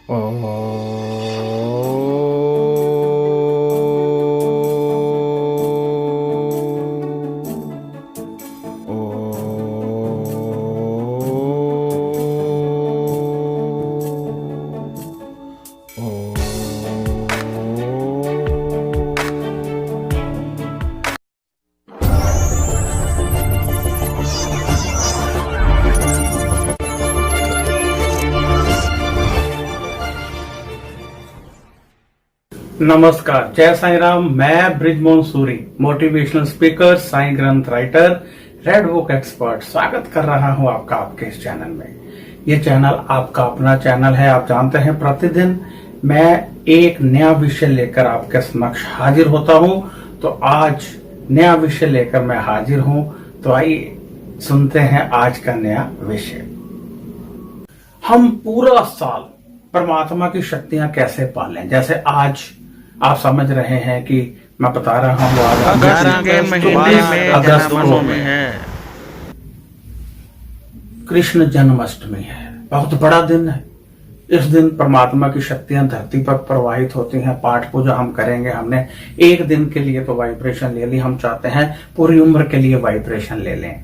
ओ नमस्कार, जय साईं राम। मैं ब्रिजमोहन सूरी, मोटिवेशनल स्पीकर, साईं ग्रंथ राइटर, रेड बुक एक्सपर्ट, स्वागत कर रहा हूं आपका आपके इस चैनल में। ये चैनल आपका अपना चैनल है। आप जानते हैं प्रतिदिन मैं एक नया विषय लेकर आपके समक्ष हाजिर होता हूं। तो आज नया विषय लेकर मैं हाजिर हूं। तो आइए सुनते हैं आज का नया विषय। हम पूरा साल परमात्मा की शक्तियां कैसे पालें। जैसे आज आप समझ रहे हैं कि मैं बता रहा हूँ अगस्त के महीने में अगस्त जन्माष्टमी है। कृष्ण जन्माष्टमी है, बहुत बड़ा दिन है। इस दिन परमात्मा की शक्तियां धरती पर प्रवाहित होती हैं। पाठ पूजा हम करेंगे। हमने एक दिन के लिए तो वाइब्रेशन ले ली, हम चाहते हैं पूरी उम्र के लिए वाइब्रेशन ले लें,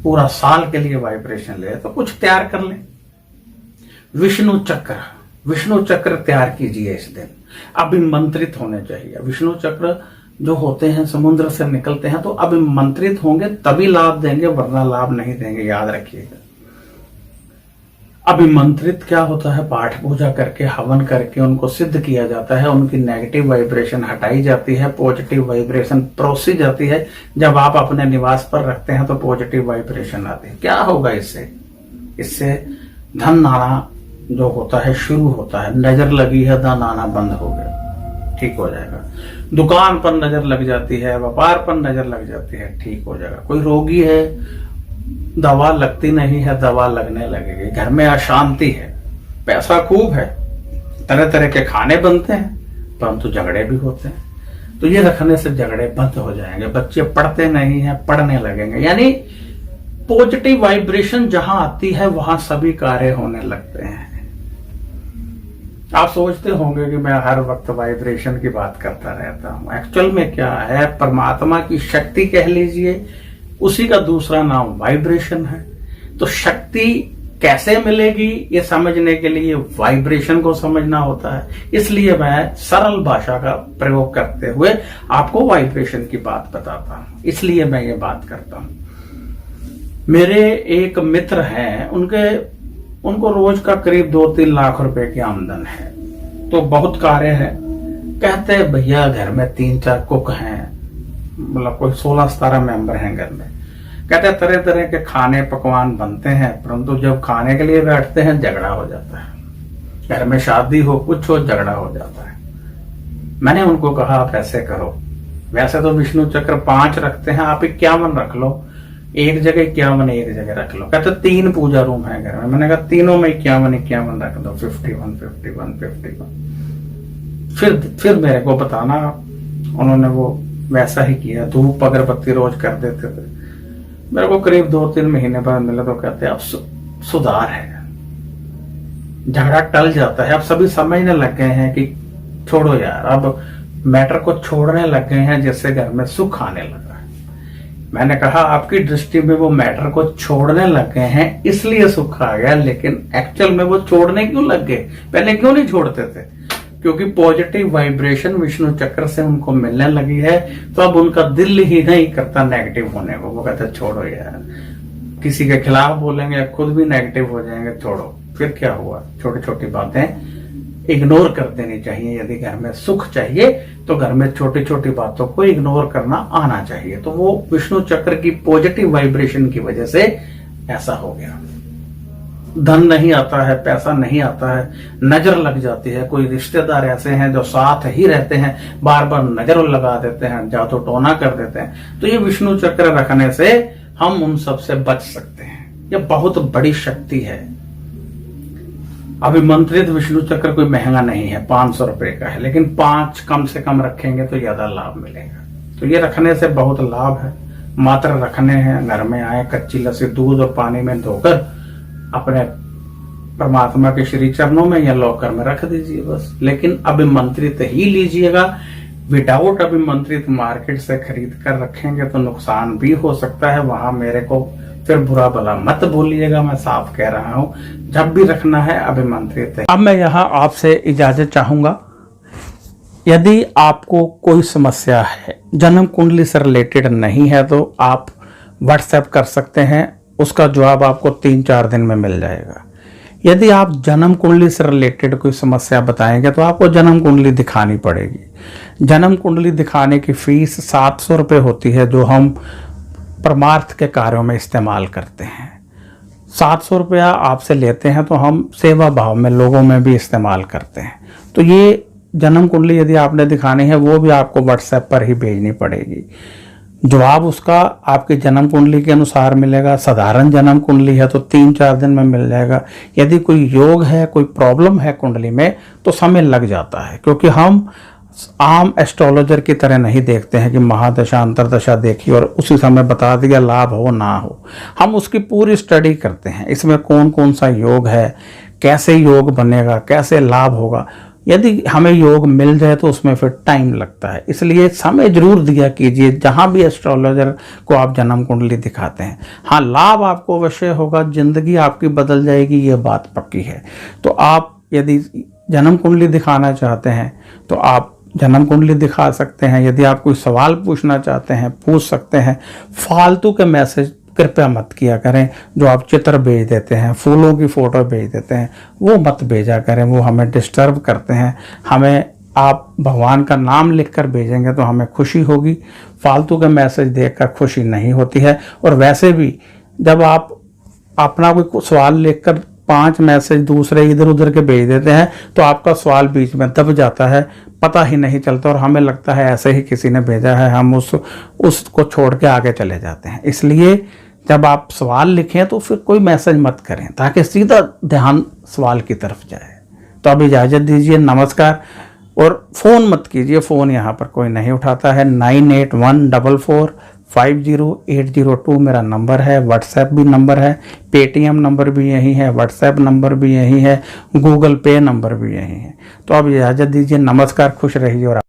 पूरा साल के लिए वाइब्रेशन ले लें। तो कुछ तैयार कर लें। विष्णु चक्र तैयार कीजिए। इस दिन अभिमंत्रित होने चाहिए। विष्णु चक्र जो होते हैं समुद्र से निकलते हैं, तो अभिमंत्रित होंगे तभी लाभ देंगे, वरना लाभ नहीं देंगे, याद रखिएगा। अभिमंत्रित क्या होता है? पाठ पूजा करके, हवन करके उनको सिद्ध किया जाता है। उनकी नेगेटिव वाइब्रेशन हटाई जाती है, पॉजिटिव वाइब्रेशन परोसी जाती है। जब आप अपने निवास पर रखते हैं तो पॉजिटिव वाइब्रेशन आती है। क्या होगा इससे धन नाना जो होता है शुरू होता है। नजर लगी है, धन आना बंद हो गया, ठीक हो जाएगा। दुकान पर नजर लग जाती है, व्यापार पर नजर लग जाती है, ठीक हो जाएगा। कोई रोगी है, दवा लगती नहीं है, दवा लगने लगेगी। घर में अशांति है, पैसा खूब है, तरह तरह के खाने बनते हैं, परंतु झगड़े भी होते हैं। तो ये रखने से झगड़े बंद हो जाएंगे। बच्चे पढ़ते नहीं है, पढ़ने लगेंगे। यानी पॉजिटिव वाइब्रेशन जहां आती है वहां सभी कार्य होने लगते हैं। आप सोचते होंगे कि मैं हर वक्त वाइब्रेशन की बात करता रहता हूं। एक्चुअल में क्या है? परमात्मा की शक्ति कह लीजिए, उसी का दूसरा नाम वाइब्रेशन है। तो शक्ति कैसे मिलेगी ये समझने के लिए वाइब्रेशन को समझना होता है। इसलिए मैं सरल भाषा का प्रयोग करते हुए आपको वाइब्रेशन की बात बताता हूं। इसलिए मैं ये बात करता हूं। मेरे एक मित्र हैं, उनको रोज का करीब 2-3 लाख रुपए की आमदन है। तो बहुत कार्य है। कहते हैं भैया घर में 3-4 कुक हैं, मतलब कोई 16-17 मेंबर हैं घर में। कहते हैं तरह तरह के खाने पकवान बनते हैं, परंतु जब खाने के लिए बैठते हैं झगड़ा हो जाता है। घर में शादी हो, कुछ हो, झगड़ा हो जाता है। मैंने उनको कहा आप ऐसे करो, वैसे तो विष्णु चक्र 5 रखते हैं, आप 51 रख लो। एक जगह 51 एक जगह रख लो। कहते 3 पूजा रूम है घर में। मैंने कहा तीनों में 51 रख दो। 51 फिर मेरे को बताना। उन्होंने वो वैसा ही किया। धूप अगरबत्ती रोज कर देते थे। मेरे को करीब 2-3 महीने बाद मिला तो कहते अब सुधार है, झगड़ा टल जाता है। अब सभी समझने लग गए हैं कि छोड़ो यार, अब मैटर को छोड़ने लग गए हैं, जिससे घर में सुख आने लगा है। मैंने कहा आपकी दृष्टि में वो मैटर को छोड़ने लग गए हैं इसलिए सुख आ गया, लेकिन एक्चुअल में वो छोड़ने क्यों लग गए? पहले क्यों नहीं छोड़ते थे? क्योंकि पॉजिटिव वाइब्रेशन विष्णु चक्र से उनको मिलने लगी है। तो अब उनका दिल ही नहीं करता नेगेटिव होने को। वो कहते छोड़ो यार, किसी के खिलाफ बोलेंगे खुद भी नेगेटिव हो जाएंगे, छोड़ो। फिर क्या हुआ? छोटी छोटी बातें इग्नोर कर देनी चाहिए। यदि घर में सुख चाहिए तो घर में छोटी छोटी बातों को इग्नोर करना आना चाहिए। तो वो विष्णु चक्र की पॉजिटिव वाइब्रेशन की वजह से ऐसा हो गया। धन नहीं आता है, पैसा नहीं आता है, नजर लग जाती है। कोई रिश्तेदार ऐसे हैं जो साथ ही रहते हैं, बार बार नजर लगा देते हैं, जादू टोना कर देते हैं। तो ये विष्णु चक्र रखने से हम उन सब से बच सकते हैं। ये बहुत बड़ी शक्ति है। अभिमंत्रित विष्णु चक्र कोई महंगा नहीं है, 500 रुपए का है, लेकिन 5 कम से कम रखेंगे तो ज्यादा लाभ मिलेगा। तो ये रखने से बहुत लाभ है। मात्र रखने हैं, घर में आए, कच्ची लस्सी दूध और पानी में धोकर अपने परमात्मा के श्री चरणों में या लॉकर में रख दीजिए बस। लेकिन अभिमंत्रित ही लीजिएगा, विदाउट अभिमंत्रित मार्केट से खरीद कर रखेंगे तो नुकसान भी हो सकता है। वहां मेरे को फिर बुरा भला मत बोलिएगा, मैं साफ कह रहा हूं, जब भी रखना है अभिमंत्रित है। अब मैं यहाँ आपसे इजाजत चाहूंगा। यदि आपको कोई समस्या है, जन्म कुंडली से रिलेटेड नहीं है, तो आप व्हाट्सएप कर सकते हैं, उसका जवाब आपको 3-4 दिन में मिल जाएगा। यदि आप जन्म कुंडली से रिलेटेड कोई समस्या बताएंगे तो आपको जन्म कुंडली दिखानी पड़ेगी। जन्म कुंडली दिखाने की फीस 700 रुपये होती है, जो हम परमार्थ के कार्यों में इस्तेमाल करते हैं। 700 रुपया आपसे लेते हैं तो हम सेवा भाव में लोगों में भी इस्तेमाल करते हैं। तो ये जन्म कुंडली यदि आपने दिखानी है वो भी आपको व्हाट्सएप पर ही भेजनी पड़ेगी। जवाब उसका आपकी जन्म कुंडली के अनुसार मिलेगा। साधारण जन्म कुंडली है तो 3-4 दिन में मिल जाएगा। यदि कोई योग है, कोई प्रॉब्लम है कुंडली में, तो समय लग जाता है, क्योंकि हम आम एस्ट्रोलॉजर की तरह नहीं देखते हैं कि महादशा अंतरदशा देखी और उसी समय बता दिया, लाभ हो ना हो। हम उसकी पूरी स्टडी करते हैं, इसमें कौन कौन सा योग है, कैसे योग बनेगा, कैसे लाभ होगा। यदि हमें योग मिल जाए तो उसमें फिर टाइम लगता है, इसलिए समय जरूर दिया कीजिए जहां भी एस्ट्रोलॉजर को आप जन्म कुंडली दिखाते हैं। हाँ, लाभ आपको अवश्य होगा, जिंदगी आपकी बदल जाएगी, ये बात पक्की है। तो आप यदि जन्म कुंडली दिखाना चाहते हैं तो आप जन्म कुंडली दिखा सकते हैं। यदि आप कोई सवाल पूछना चाहते हैं, पूछ सकते हैं। फालतू के मैसेज कृपया मत किया करें, जो आप चित्र भेज देते हैं, फूलों की फोटो भेज देते हैं, वो मत भेजा करें, वो हमें डिस्टर्ब करते हैं। हमें आप भगवान का नाम लिखकर भेजेंगे तो हमें खुशी होगी, फालतू के मैसेज देखकर खुशी नहीं होती है। और वैसे भी जब आप अपना कोई सवाल लिखकर 5 मैसेज दूसरे इधर उधर के भेज देते हैं तो आपका सवाल बीच में दब जाता है, पता ही नहीं चलता और हमें लगता है ऐसे ही किसी ने भेजा है, हम उसको छोड़ के आगे चले जाते हैं। इसलिए जब आप सवाल लिखें तो फिर कोई मैसेज मत करें, ताकि सीधा ध्यान सवाल की तरफ जाए। तो अब इजाज़त दीजिए, नमस्कार। और फ़ोन मत कीजिए, फ़ोन यहाँ पर कोई नहीं उठाता है। 9814450802 मेरा नंबर है, व्हाट्सएप भी नंबर है, पेटीएम नंबर भी यही है, व्हाट्सएप नंबर भी यही है, गूगल पे नंबर भी यही है। तो अब इजाज़त दीजिए, नमस्कार, खुश रहिए और